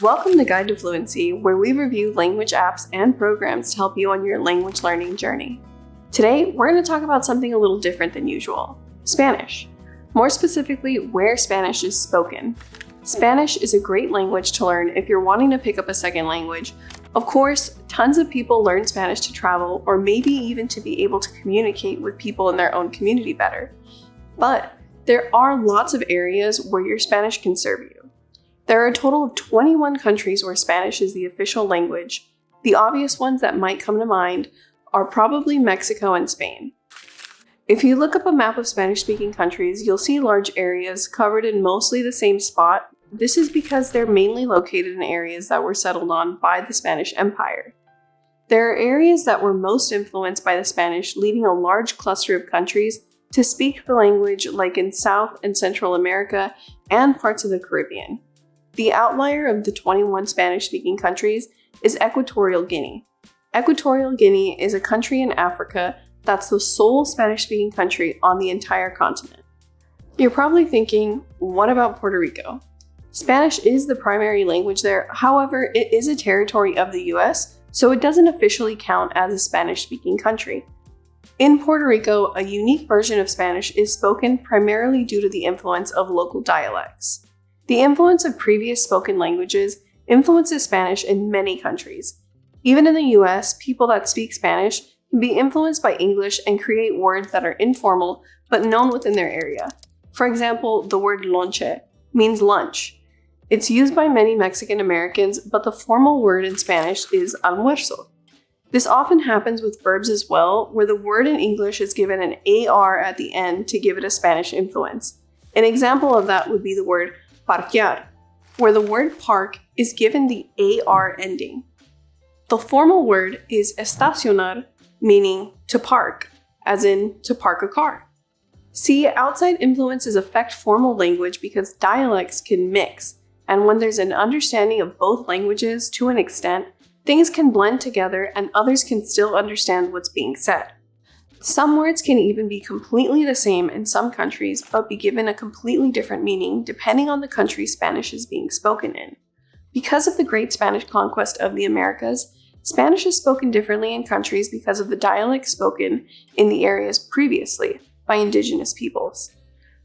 Welcome to Guide to Fluency, where we review language apps and programs to help you on your language learning journey. Today, we're going to talk about something a little different than usual: Spanish. More specifically, where Spanish is spoken. Spanish is a great language to learn if you're wanting to pick up a second language. Of course, tons of people learn Spanish to travel or maybe even to be able to communicate with people in their own community better. But there are lots of areas where your Spanish can serve you. There are a total of 21 countries where Spanish is the official language. The obvious ones that might come to mind are probably Mexico and Spain. If you look up a map of Spanish-speaking countries, you'll see large areas covered in mostly the same spot. This is because they're mainly located in areas that were settled on by the Spanish Empire. There are areas that were most influenced by the Spanish, leaving a large cluster of countries to speak the language, like in South and Central America and parts of the Caribbean. The outlier of the 21 Spanish-speaking countries is Equatorial Guinea. Equatorial Guinea is a country in Africa that's the sole Spanish-speaking country on the entire continent. You're probably thinking, what about Puerto Rico? Spanish is the primary language there, however, it is a territory of the US, so it doesn't officially count as a Spanish-speaking country. In Puerto Rico, a unique version of Spanish is spoken primarily due to the influence of local dialects. The influence of previous spoken languages influences Spanish in many countries. Even in the US, people that speak Spanish can be influenced by English and create words that are informal but known within their area. For example, the word lonche means lunch. It's used by many Mexican Americans, but the formal word in Spanish is almuerzo. This often happens with verbs as well, where the word in English is given an AR at the end to give it a Spanish influence. An example of that would be the word parquear, where the word park is given the AR ending. The formal word is estacionar, meaning to park, as in to park a car. See, outside influences affect formal language because dialects can mix, and when there's an understanding of both languages to an extent, things can blend together and others can still understand what's being said. Some words can even be completely the same in some countries, but be given a completely different meaning depending on the country Spanish is being spoken in. Because of the Great Spanish Conquest of the Americas, Spanish is spoken differently in countries because of the dialects spoken in the areas previously by indigenous peoples.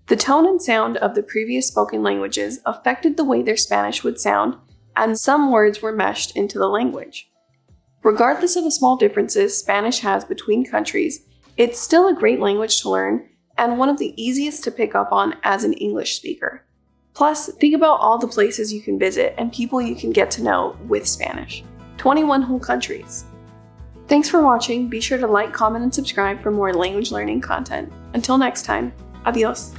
The tone and sound of the previous spoken languages affected the way their Spanish would sound, and some words were meshed into the language. Regardless of the small differences Spanish has between countries, it's still a great language to learn and one of the easiest to pick up on as an English speaker. Plus, think about all the places you can visit and people you can get to know with Spanish. 21 whole countries. Thanks for watching. Be sure to like, comment, and subscribe for more language learning content. Until next time, adios.